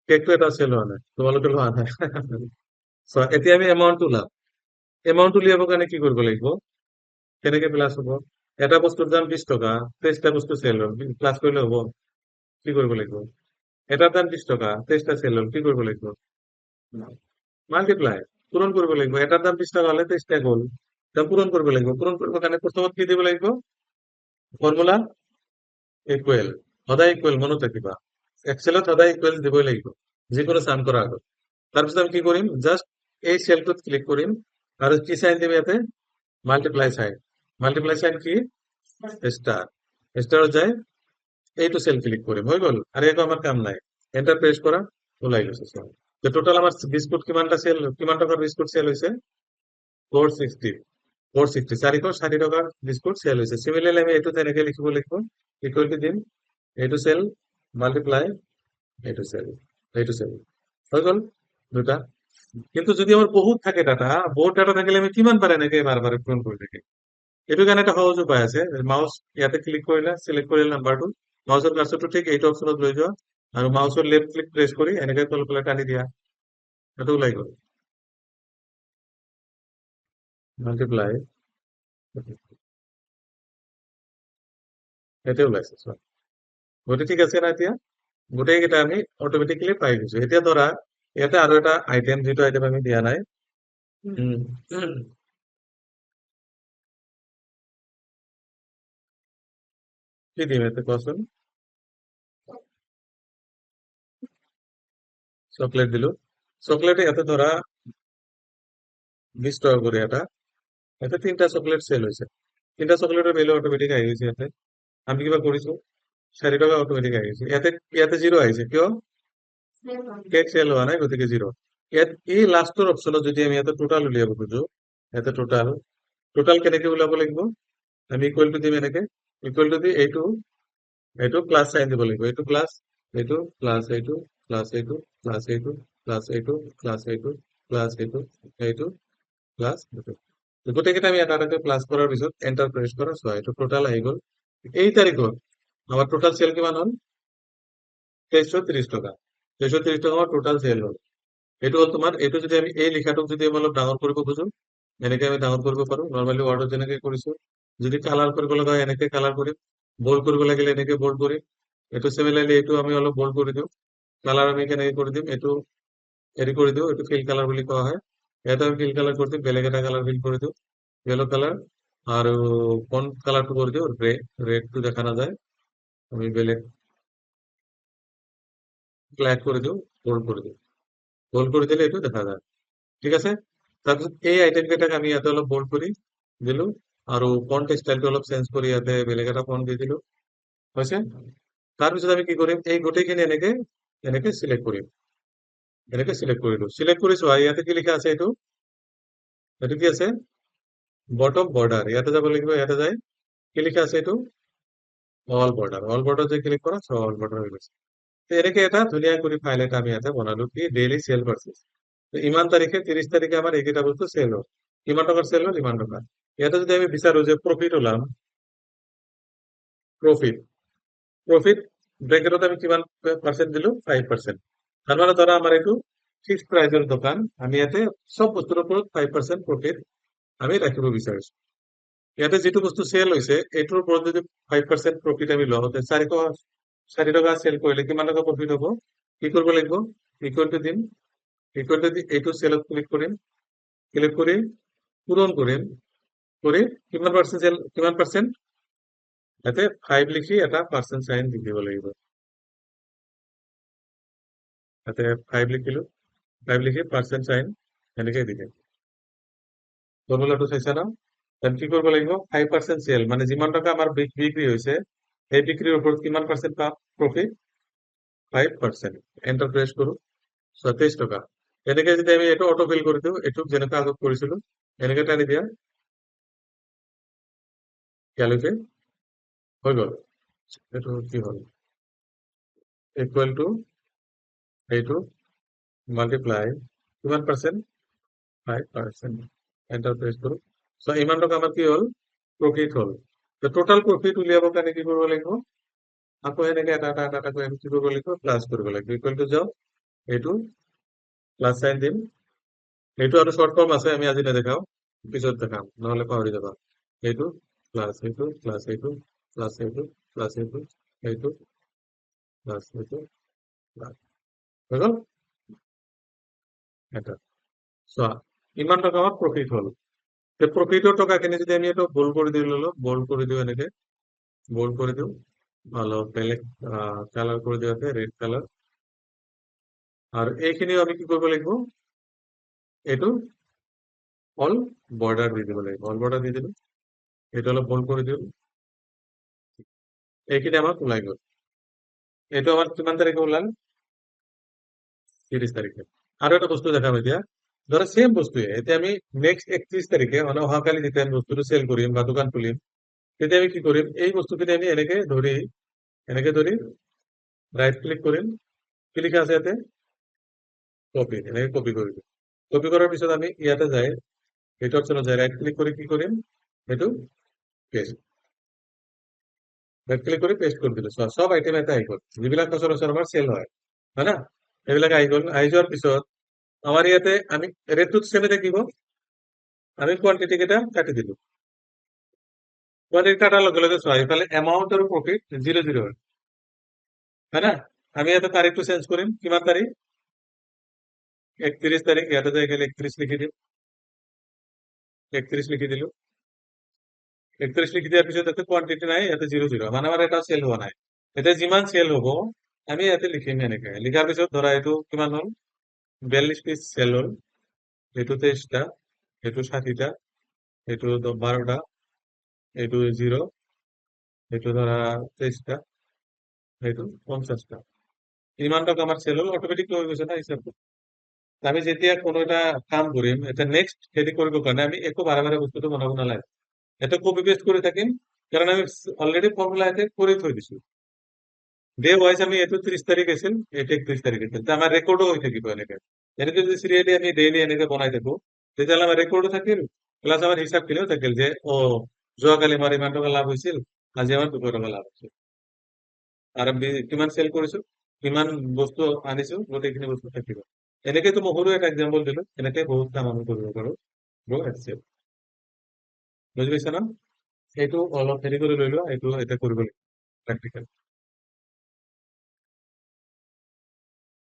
কেকটো এটা সেল হোৱা নাই, তোমালোকে লোৱা নাই। চোৱা, এতিয়া আমি এমাউন্টটো ওলাম। এমাউন্ট উলিয়াবৰ কাৰণে কি কৰিব লাগিব, কেনেকে প্লাস হ'ব, এটা বস্তুৰ দাম 20 টকা, 23টা বস্তু সেল হল, প্লাস কৰিলে হ'ব, কি কৰিব লাগিব, এটাৰ দাম 20 টকা, 23টা সেল হল, কি কৰিব লাগিব, মাল্টিপ্লাই, পূৰণ কৰিব লাগিব। এটাৰ দাম 20 টকা হলে 23টা গ'ল, দাম পূৰণ কৰিব লাগিব। পূৰণ কৰিবৰ কাৰণে প্ৰথমত কি দিব লাগিব, ফৰ্মুলা ইকুৱেল, সদায় ইকুৱেল মনত ৰাখিবা, এক্সেলত সদায় ইকুৱেল দিবই লাগিব যিকোনো সাম কৰাৰ আগত। তাৰপিছত আমি কি কৰিম, জাস্ট এই সেলটোত ক্লিক কৰিম আৰু কি সাইন দিম, ইয়াতে মাল্টিপ্লাই সাইন। মাল্টিপ্লাই সাইন কি, স্টাৰ, স্টাৰত যায় এইটো চেল ক্লিক কৰিম, হৈ গ'ল। আৰু একো আমাৰ কাম নাই। এণ্টাৰ প্ৰেছ কৰা, ওলাই গৈছে চোৱা। টোটাল আমাৰ বিস্কুট কিমান টকাৰ বিস্কুট চেল হৈছে? 460। 460, 460 টকাৰ বিস্কুট চেল হৈছে। চিমিলাৰলি আমি এইটো তেনেকে লিখিব লাগিব, ইকুৱেল টু দিম এইটো চেল মাল্টিপ্লাই এইটো চেল, এইটো চেল, হৈ গ'ল দুটা। কিন্তু যদি আমার বহুত থাকে ডাটা, বহুত ডাটা থাকিলে আমি কিমান বাৰ এনেকে বাৰ বাৰ পূৰণ কৰি থাকিম। এইটো কাৰণে এটা সহজ উপায় আছে। মাউস ইয়াতে ক্লিক কৰিলা, সিলেক্ট কৰিলা নাম্বাৰটো, মাউসৰ কাৰ্সৰটো ঠিক এইটো অপশনত লৈ যোৱা আৰু মাউসৰ লেফট ক্লিক প্ৰেছ কৰি এনেকে তল ফালে টানি দিয়া, এটা ওলাই গ'ল মাল্টিপ্লাই, এটা ওলাইছে চোৱা। গোটেই ঠিক আছে না এতিয়া? গোটেইকেইটা আমি অট'মেটিকেলি পাই গৈছো। এতিয়া ধৰা ইয়াতে আৰু এটা আইটেম, যিটো আইটেম আমি দিয়া নাই, উম, কি দিম এতে কোৱাচোন? চকলেট দিলো। চকলেটে এতে ধৰা 20 টাকা করে এটা, এতে 3টা চকলেট সেল হয়েছে। 3টা চকলেটের ভ্যালু অটোমেটিক আহি গৈছে ইয়াতে। আমি কিবা কৰিছো, 4 টাকা অটোমেটিক আহি গৈছে। ইয়াতে ইয়াতে জিৰ' আহিছে কিয়? কেক সেল হোৱা নাই, গতিকে জিৰ'। ইয়াত এই লাষ্টৰ অপশ্যনত যদি আমি ইয়াতে টোটাল উলিয়াব খোজো, ইয়াতে টোটাল, টোটাল কেনেকে ওলাব লাগিব? আমি ইকুৱেল টু দিম এনেকে, ইকুৱেল টু দি এইটো এইটো প্লাস সাইন দিব লাগিব, এইটো প্লাস এইটো প্লাস এইটো প্লাস এইটো প্লাস এইটো প্লাস এইটো প্লাস এইটো প্লাস এইটো এইটো প্লাস এইটো। গোটেইকেইটা আমি এটা এটাকে প্লাস কৰাৰ পিছত এন্টাৰ প্ৰেছ কৰা, চোৱা এইটো টোটাল আহি গ'ল। এই তাৰিখত আমাৰ টোটাল সেল কিমান হ'ল? 2330 টকা। 2330 টকা আমাৰ টোটাল সেল হ'ল। এইটো হ'ল তোমাৰ, এইটো যদি আমি এই লিখাটোক যদি আমি অলপ ডাঙৰ কৰিব খোজো, এনেকে আমি ডাঙৰ কৰিব পাৰো, নৰ্মেলি ৱৰ্ডত যেনেকে কৰিছো। যদি কালাৰ কৰিব লগা হয় এনেকে কালাৰ কৰিম, বোল্ড কৰিব লাগিলে এনেকে বোল্ড কৰিম। এইটো সিমিলাৰলি এইটো আমি অলপ বোল্ড কৰি দিওঁ। কালাৰ আমি কেনেকে কৰি দিম, এইটো হেৰি কৰি দিওঁ, এইটো ফিল কালাৰ বুলি কোৱা হয়। ইয়াতে আমি ফিল কালাৰ কৰি দিম, বেলেগ এটা কালাৰ ফিল কৰি দিওঁ, ইয়েলো কালাৰ। আৰু ফন্ট কালারটো করে দিও রে, রেডটো দেখা না যায়, আমি বেলেগ ব্ল্যাক করে দিও, বোল্ড করে দিও, বোল্ড করে দিলে এটা দেখা যায়। ঠিক আছে? তাৰপিছত এই আইটেম কেইটাক আমি ইয়াতে অলপ বোল্ড কৰি দিলো, আৰু ফন্ট ষ্টাইলটো অলপ চেঞ্জ কৰি ইয়াতে বেলেগ এটা ফন্ট দি দিলো, হৈছে? তাৰপিছত আমি কি কৰিম, এই গোটেইখিনি এনেকে এনেকে সিলেক্ট কৰিম, এনেকে সিলেক্ট কৰিলো, সিলেক্ট কৰিছো। আৰু ইয়াতে কি লিখা আছে, এইটো এইটো কি আছে? Bottom border. ইয়াতে যাব লাগিব, ইয়াতে যাই কি লিখা আছে, এইটো অল বর্ডার। অল বর্ডার যে ক্লিক কৰা, সব অল বৰ্ডাৰ হৈ গৈছে। তো এনেকে এটা ধুনীয়া কৰি ফাইল এটা আমি ইয়াতে বনালো, কি ডেইলি সেল পাৰচেজ। তো ইমান তাৰিখে 30 তাৰিখে আমাৰ এইকেইটা বস্তু সেল হ'ল। কিমান টকাৰ সেল হ'ল? ইমান টকা। ইয়াতে যদি আমি বিচাৰো যে প্ৰফিট ওলাম, প্ৰফিট, প্ৰফিট ব্ৰ্যাকেটত আমি কিমান পাৰ্সেন্ট দিলো? 5%। তাৰ মানে ধৰা আমাৰ এইটো ফিক্সড প্ৰাইজৰ দোকান, আমি ইয়াতে চব বস্তুৰ ওপৰত 5% প্ৰফিট আমি ৰাখিব বিচাৰিছো। ইয়াতে যিটো বস্তু সেল হৈছে, এইটোৰ ওপৰত যদি 5% প্ৰফিট আমি লওঁ, 404 টকা সেল কৰিলে কিমান টকা প্ৰফিট হ'ব? কি কৰিব লাগিব? ইকুৱেল টু দিম, ইকুৱেল টু দি এইটো সেলত ক্লিক কৰিম, ক্লিক কৰি পূৰণ কৰিম, কৰি কিমান পাৰ্চেন্ট সেল, কিমান পাৰ্চেন্ট, ইয়াতে 5 লিখি এটা পার্সেন্ট সাইন দি দিব লাগিব। ইয়াতে 5 লিখিলো, 5 লিখি পার্সেন্ট সাইন এনেকে দি দিম। ফৰ্মুলাটো চাইছা না? দেন কি কৰিব লাগিব? 5% সেল মানে যিমান টকা আমাৰ বিক্ৰী হৈছে, এই বিক্রির উপর কিমান পার্সেন্ট পাম প্রফিট? 5%। এন্টার প্রেস করো, 37 টাকা। এনেকে যদি আমি এটা অটো ফিল করে দিও, এটুক যেনেকে আগত করেছিল, এনেকে টানি দিয়া, ক্যালিফে হয়ে গেল। এটু কি হল? ইকুয়াল টু এইটু মাল্টিপ্লাই কিমান পার্সেন্ট? 5%। এন্টার প্রেস করো। সো ইমান টকা আমার কি হল? প্রফিট হল। তো টোটাল প্রফিট উলিয়াবৰ কাৰণে কি কৰিব লাগিব? আকৌ এনেকে এটা এটা এটা এটা কৰি আমি কি কৰিব লাগিব? প্লাস কৰিব লাগিব। ইকুয়াল টু যাও, এইটো প্লাস সাইন দিম। এইটো আৰু শৰ্ট ফৰ্ম আছে, আমি আজি নেদেখাও, পিছত দেখাম, নহলে পাহৰি যাবা। এইটো প্লাস এইটো প্লাস এইটো প্লাস এইটো প্লাস এইটো এইটো প্লাস এইটো প্লাস, হৈ গল এটা। চোৱা ইমান টকা আমার প্রফিট হল। তো প্রফিটের টকাখিনি যদি আমি এটা বোল্ড করে দিয়ে ললো, বোল্ড করে দিও, এনেকে বোল্ড করে দিও, ভালো বেলেগ কালার করে দিও, রেড কালার। আর এইখিনিও আমি কি করবো লিখবো? এইটো অল বর্ডার দিয়ে দিব লাগিব, অল বর্ডার দিয়ে দিল। এটা হলো বোল্ড করে দিও, এইখিনি আমাক ওলাই গ'ল। এইটো আমাৰ কিমান তাৰিখে ওলাল? 30 তাৰিখে। আৰু এটা বস্তু দেখাম এতিয়া। ধৰা সেম বস্তুৱে এতিয়া আমি নেক্সট 31 তাৰিখে মানে অহাকালি যেতিয়া আমি বস্তুটো চেল কৰিম বা দোকান খুলিম, তেতিয়া আমি কি কৰিম? এই বস্তুখিনি আমি এনেকে ধৰি ৰাইট ক্লিক কৰিম। কি লিখা আছে ইয়াতে? কপি। এনেকে কপি কৰিম। কপি কৰাৰ পিছত আমি ইয়াতে যাই এইটো অপশ্যনত যাই ৰাইট ক্লিক কৰি কি কৰিম? এইটো পেষ্ট। ৰাইট ক্লিক কৰি পেষ্ট কৰি দিলো। চোৱা, চব আইটেম এটা আহি গ'ল, যিবিলাক সচৰাচৰ আমাৰ চেল হয় না? সেইবিলাক আহি গ'ল। আহি যোৱাৰ পিছত আমাৰ ইয়াতে আমি ৰেটটোত চেমে থাকিব। আমি কোৱান্টিটি কেইটা কাটি দিলো। কোৱান্টিটি কাটাৰ লগে লগে চোৱা, এইফালে এমাউন্ট আৰু প্ৰফিট 0 0 হয় না? আমি ইয়াতে তাৰিখটো চেঞ্জ কৰিম। কিমান তাৰিখ? 31 তাৰিখ। ইয়াতে যাই গেলে 31 লিখি দিম। 31 লিখি দিলো। 31 লিখি দিয়াৰ পিছত ইয়াতে কোৱান্টিটি নাই, ইয়াতে 0 0 মানে আমাৰ এটা চেল হোৱা নাই। এতিয়া যিমান চেল হ'ব আমি ইয়াতে লিখিম। এনেকে লিখাৰ পিছত ধৰা এইটো কিমান হ'ল? 42 পিচ চেল হ'ল। এইটো 23টা, এইটো 60টা, এইটো 12টা, এইটো 0, এইটো ধৰা 23টা, এইটো 50টা। ইমান টকা আমাৰ চেল হ'ল, অট'মেটিক হৈ গৈছে না হিচাপটো। আমি যেতিয়া কোনো এটা কাম কৰিম, এটা নেক্সট হেৰি কৰিবৰ কাৰণে আমি একো বাৰে বাৰে বস্তুটো বনাব নালাগে। এটা কপি পেষ্ট কৰি থাকিম, কাৰণ আমি অলৰেডি ফৰ্মুলা ইয়াতে কৰি থৈ দিছো। ডে ৱাইজ আমি এইটো 30 তাৰিখ আছিল, এইটো 31 তাৰিখ আছিল। আমাৰ ৰেকৰ্ডো হৈ থাকিব এনেকে। এনেকে যদি চিৰিয়েলি আমি ডেইলি এনেকে বনাই থাকো, তেতিয়াহ'লে আমাৰ ৰেকৰ্ডো থাকিল, প্লাছ আমাৰ হিচাপখিনিও থাকিল যে যোৱাকালি আমাৰ ইমান টকা লাভ হৈছিল, আজি আমাৰ 200 টকা লাভ হৈছিল। আৰু আমি কিমান চেল কৰিছো, কিমান বস্তু আনিছো, গোটেইখিনি বস্তু থাকিব। এনেকেতো মই সৰু এটা এক্সাম্পল দিলো, এনেকে বহুত কাম আমি কৰিব পাৰো থ্ৰু এক্সেল। বুজি পাইছা ন? সেইটো অলপ হেৰি কৰি লৈ লোৱা, এইটো এতিয়া কৰিব লাগিব প্ৰেক্টিকেল।